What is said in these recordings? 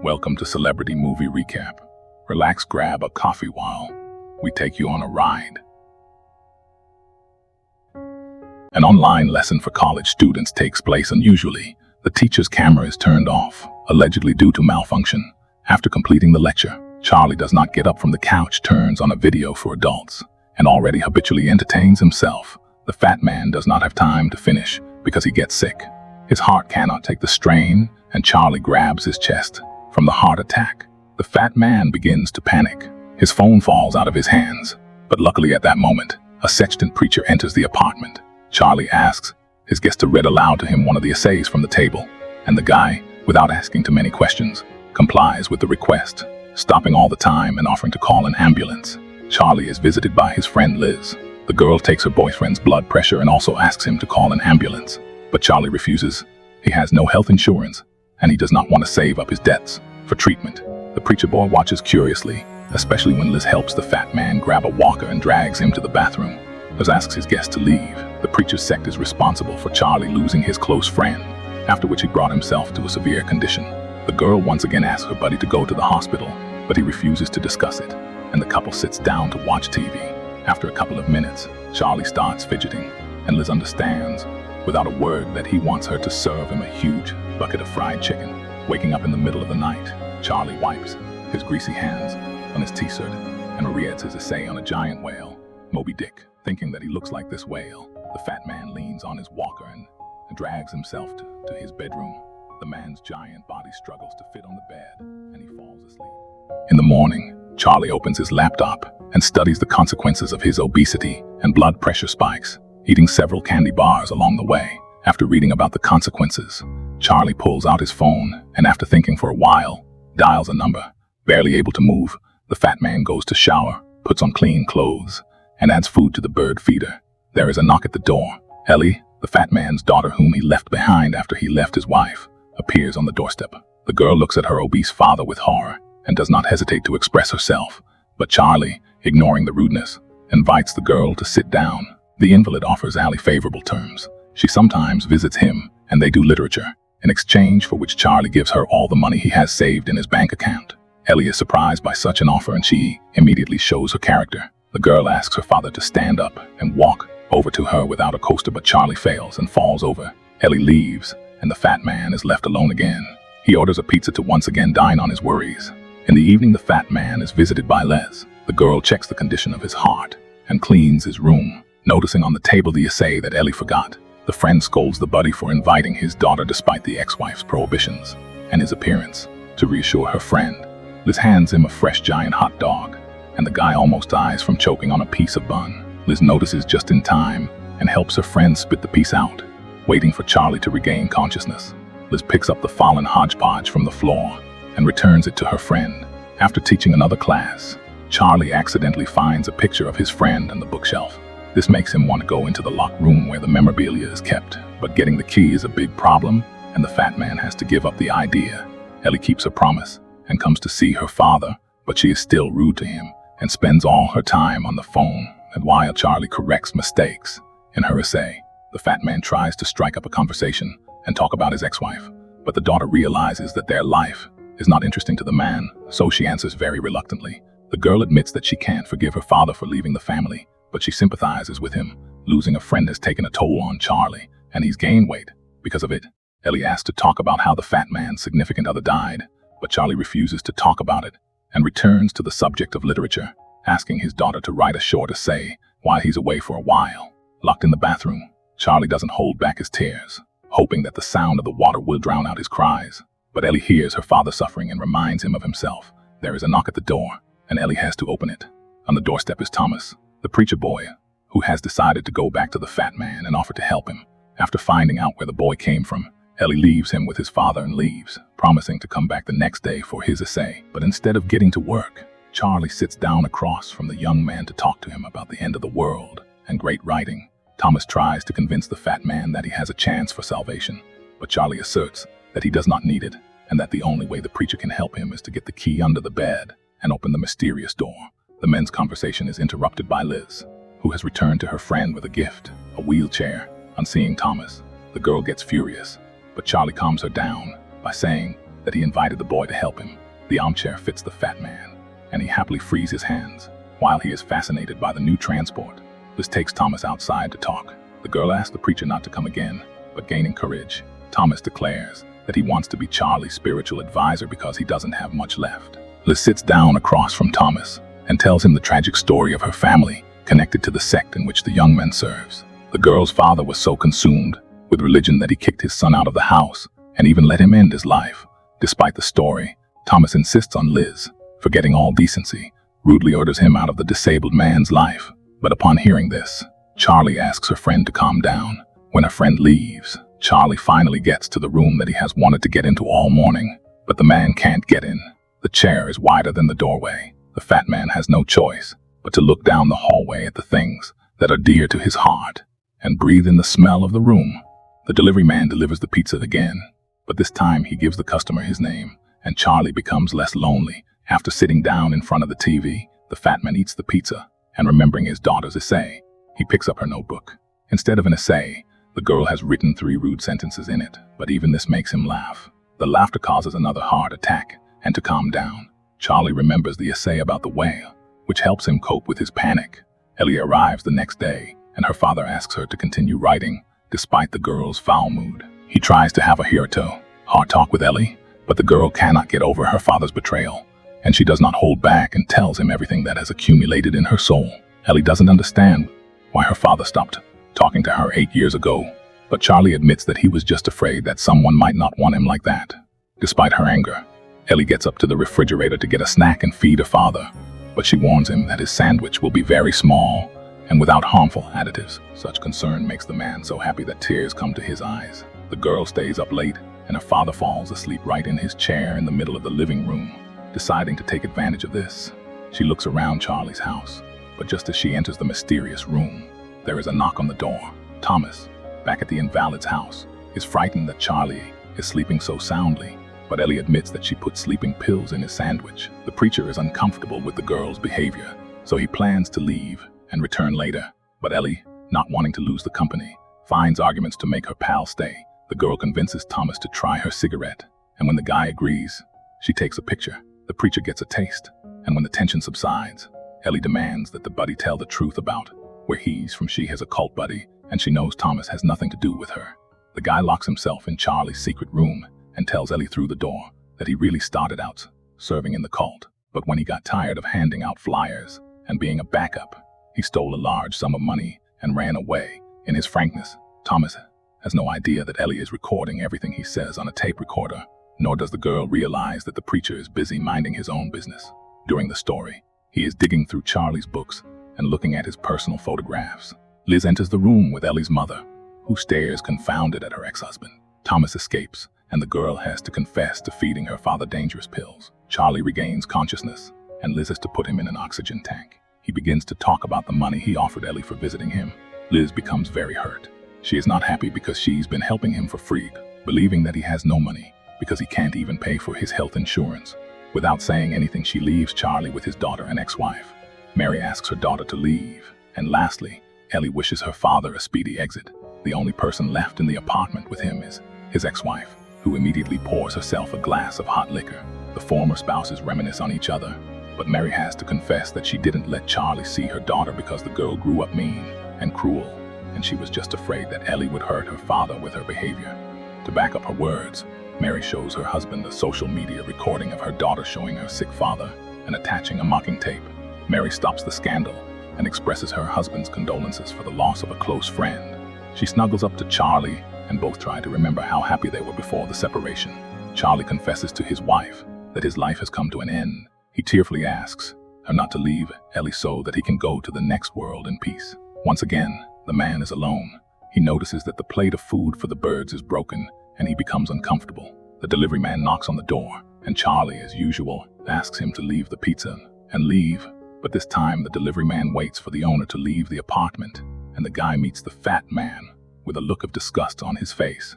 Welcome to Celebrity Movie Recap. Relax, grab a coffee while we take you on a ride. An online lesson for college students takes place unusually. The teacher's camera is turned off, allegedly due to malfunction. After completing the lecture, Charlie does not get up from the couch, turns on a video for adults, and already habitually entertains himself. The fat man does not have time to finish because he gets sick. His heart cannot take the strain, and Charlie grabs his chest from the heart attack. The fat man begins to panic. His phone falls out of his hands, but luckily at that moment, a sextant preacher enters the apartment. Charlie asks his guest to read aloud to him one of the essays from the table, and the guy, without asking too many questions, complies with the request, stopping all the time and offering to call an ambulance. Charlie is visited by his friend Liz. The girl takes her boyfriend's blood pressure and also asks him to call an ambulance, but Charlie refuses. He has no health insurance, and he does not want to save up his debts for treatment. The preacher boy watches curiously, especially when Liz helps the fat man grab a walker and drags him to the bathroom. Liz asks his guest to leave. The preacher's sect is responsible for Charlie losing his close friend, after which he brought himself to a severe condition. The girl once again asks her buddy to go to the hospital, but he refuses to discuss it, and the couple sits down to watch TV. After a couple of minutes, Charlie starts fidgeting, and Liz understands, without a word, that he wants her to serve him a huge bucket of fried chicken. Waking up in the middle of the night, Charlie wipes his greasy hands on his t-shirt and reads his essay on a giant whale, Moby Dick. Thinking that he looks like this whale, the fat man leans on his walker and drags himself to his bedroom. The man's giant body struggles to fit on the bed, and he falls asleep. In the morning, Charlie opens his laptop and studies the consequences of his obesity and blood pressure spikes, eating several candy bars along the way. After reading about the consequences, Charlie pulls out his phone and, after thinking for a while, dials a number. Barely able to move, the fat man goes to shower, puts on clean clothes, and adds food to the bird feeder. There is a knock at the door. Ellie, the fat man's daughter whom he left behind after he left his wife, appears on the doorstep. The girl looks at her obese father with horror and does not hesitate to express herself, but Charlie, ignoring the rudeness, invites the girl to sit down. The invalid offers Allie favorable terms. She sometimes visits him, and they do literature, in exchange for which Charlie gives her all the money he has saved in his bank account. Ellie is surprised by such an offer, and she immediately shows her character. The girl asks her father to stand up and walk over to her without a coaster, but Charlie fails and falls over. Ellie leaves, and the fat man is left alone again. He orders a pizza to once again dine on his worries. In the evening, the fat man is visited by Les. The girl checks the condition of his heart and cleans his room, noticing on the table the essay that Ellie forgot. The friend scolds the buddy for inviting his daughter despite the ex-wife's prohibitions and his appearance. To reassure her friend, Liz hands him a fresh giant hot dog, and the guy almost dies from choking on a piece of bun. Liz notices just in time and helps her friend spit the piece out. Waiting for Charlie to regain consciousness, Liz picks up the fallen hodgepodge from the floor and returns it to her friend. After teaching another class, Charlie accidentally finds a picture of his friend on the bookshelf. This makes him want to go into the locked room where the memorabilia is kept, but getting the key is a big problem, and the fat man has to give up the idea. Ellie keeps her promise and comes to see her father, but she is still rude to him and spends all her time on the phone. And while Charlie corrects mistakes in her essay, the fat man tries to strike up a conversation and talk about his ex-wife, but the daughter realizes that their life is not interesting to the man, so she answers very reluctantly. The girl admits that she can't forgive her father for leaving the family, but she sympathizes with him. Losing a friend has taken a toll on Charlie, and he's gained weight because of it. Ellie asks to talk about how the fat man's significant other died, but Charlie refuses to talk about it and returns to the subject of literature, asking his daughter to write a short essay while he's away for a while. Locked in the bathroom, Charlie doesn't hold back his tears, hoping that the sound of the water will drown out his cries. But Ellie hears her father suffering and reminds him of himself. There is a knock at the door, and Ellie has to open it. On the doorstep is Thomas, the preacher boy, who has decided to go back to the fat man and offer to help him. After finding out where the boy came from, Ellie leaves him with his father and leaves, promising to come back the next day for his essay. But instead of getting to work, Charlie sits down across from the young man to talk to him about the end of the world and great writing. Thomas tries to convince the fat man that he has a chance for salvation, but Charlie asserts that he does not need it, and that the only way the preacher can help him is to get the key under the bed and open the mysterious door. The men's conversation is interrupted by Liz, who has returned to her friend with a gift, a wheelchair. On seeing Thomas, the girl gets furious, but Charlie calms her down by saying that he invited the boy to help him. The armchair fits the fat man, and he happily frees his hands, while he is fascinated by the new transport. Liz takes Thomas outside to talk. The girl asks the preacher not to come again, but gaining courage, Thomas declares that he wants to be Charlie's spiritual advisor because he doesn't have much left. Liz sits down across from Thomas and tells him the tragic story of her family connected to the sect in which the young man serves. The girl's father was so consumed with religion that he kicked his son out of the house and even let him end his life. Despite the story, Thomas insists on Liz, forgetting all decency, rudely orders him out of the disabled man's life. But upon hearing this, Charlie asks her friend to calm down. When her friend leaves, Charlie finally gets to the room that he has wanted to get into all morning, but the man can't get in. The chair is wider than the doorway. The fat man has no choice but to look down the hallway at the things that are dear to his heart and breathe in the smell of the room. The delivery man delivers the pizza again, but this time he gives the customer his name, and Charlie becomes less lonely. After sitting down in front of the TV, the fat man eats the pizza, and remembering his daughter's essay, he picks up her notebook. Instead of an essay, the girl has written 3 rude sentences in it, but even this makes him laugh. The laughter causes another heart attack, and to calm down, Charlie remembers the essay about the whale, which helps him cope with his panic. Ellie arrives the next day, and her father asks her to continue writing, despite the girl's foul mood. He tries to have a heart talk with Ellie, but the girl cannot get over her father's betrayal, and she does not hold back and tells him everything that has accumulated in her soul. Ellie doesn't understand why her father stopped talking to her 8 years ago, but Charlie admits that he was just afraid that someone might not want him like that. Despite her anger, Ellie gets up to the refrigerator to get a snack and feed her father, but she warns him that his sandwich will be very small and without harmful additives. Such concern makes the man so happy that tears come to his eyes. The girl stays up late, and her father falls asleep right in his chair in the middle of the living room. Deciding to take advantage of this, she looks around Charlie's house, but just as she enters the mysterious room, there is a knock on the door. Thomas, back at the invalid's house, is frightened that Charlie is sleeping so soundly, but Ellie admits that she put sleeping pills in his sandwich. The preacher is uncomfortable with the girl's behavior, so he plans to leave and return later. But Ellie, not wanting to lose the company, finds arguments to make her pal stay. The girl convinces Thomas to try her cigarette, and when the guy agrees, she takes a picture. The preacher gets a taste, and when the tension subsides, Ellie demands that the buddy tell the truth about where he's from. She has a cult buddy, and she knows Thomas has nothing to do with her. The guy locks himself in Charlie's secret room and tells Ellie through the door that he really started out serving in the cult, but when he got tired of handing out flyers and being a backup, he stole a large sum of money and ran away. In his frankness, Thomas has no idea that Ellie is recording everything he says on a tape recorder, nor does the girl realize that the preacher is busy minding his own business. During the story, he is digging through Charlie's books and looking at his personal photographs. Liz enters the room with Ellie's mother, who stares confounded at her ex-husband. Thomas escapes, and the girl has to confess to feeding her father dangerous pills. Charlie regains consciousness, and Liz has to put him in an oxygen tank. He begins to talk about the money he offered Ellie for visiting him. Liz becomes very hurt. She is not happy because she's been helping him for free, believing that he has no money because he can't even pay for his health insurance. Without saying anything, she leaves Charlie with his daughter and ex-wife. Mary asks her daughter to leave, and lastly, Ellie wishes her father a speedy exit. The only person left in the apartment with him is his ex-wife, who immediately pours herself a glass of hot liquor. The former spouses reminisce on each other, but Mary has to confess that she didn't let Charlie see her daughter because the girl grew up mean and cruel, and she was just afraid that Ellie would hurt her father with her behavior. To back up her words, Mary shows her husband a social media recording of her daughter showing her sick father and attaching a mocking tape. Mary stops the scandal and expresses her husband's condolences for the loss of a close friend. She snuggles up to Charlie, and both try to remember how happy they were before the separation. Charlie confesses to his wife that his life has come to an end. He tearfully asks her not to leave Ellie so that he can go to the next world in peace. Once again, the man is alone. He notices that the plate of food for the birds is broken, and he becomes uncomfortable. The delivery man knocks on the door, and Charlie, as usual, asks him to leave the pizza and leave. But this time, the delivery man waits for the owner to leave the apartment, and the guy meets the fat man with a look of disgust on his face.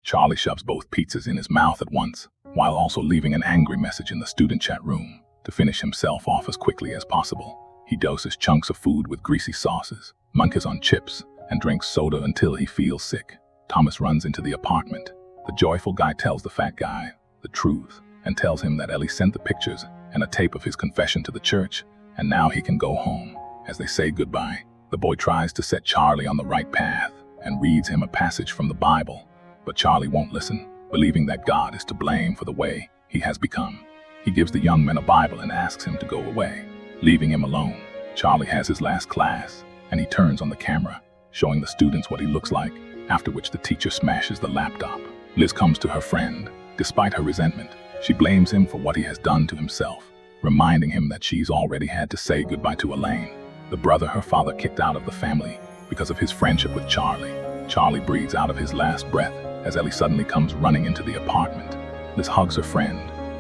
Charlie shoves both pizzas in his mouth at once, while also leaving an angry message in the student chat room. To finish himself off as quickly as possible, he doses chunks of food with greasy sauces, munches on chips, and drinks soda until he feels sick. Thomas runs into the apartment. The joyful guy tells the fat guy the truth, and tells him that Ellie sent the pictures and a tape of his confession to the church, and now he can go home. As they say goodbye, the boy tries to set Charlie on the right path and reads him a passage from the Bible, but Charlie won't listen, believing that God is to blame for the way he has become. He gives the young man a Bible and asks him to go away, leaving him alone. Charlie has his last class, and he turns on the camera, showing the students what he looks like, after which the teacher smashes the laptop. Liz comes to her friend. Despite her resentment, she blames him for what he has done to himself, reminding him that she's already had to say goodbye to Elaine, the brother her father kicked out of the family because of his friendship with Charlie. Charlie breathes out of his last breath as Ellie suddenly comes running into the apartment. Liz hugs her friend,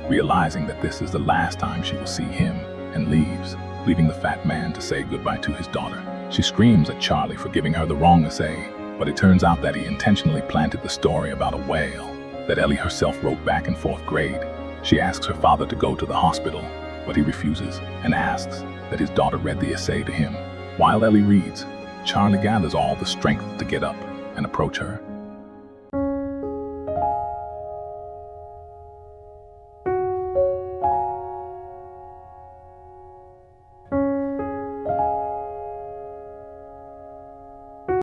realizing that this is the last time she will see him, and leaves, leaving the fat man to say goodbye to his daughter. She screams at Charlie for giving her the wrong essay, but it turns out that he intentionally planted the story about a whale that Ellie herself wrote back in 4th grade. She asks her father to go to the hospital, but he refuses and asks that his daughter read the essay to him. While Ellie reads, Charlie gathers all the strength to get up and approach her,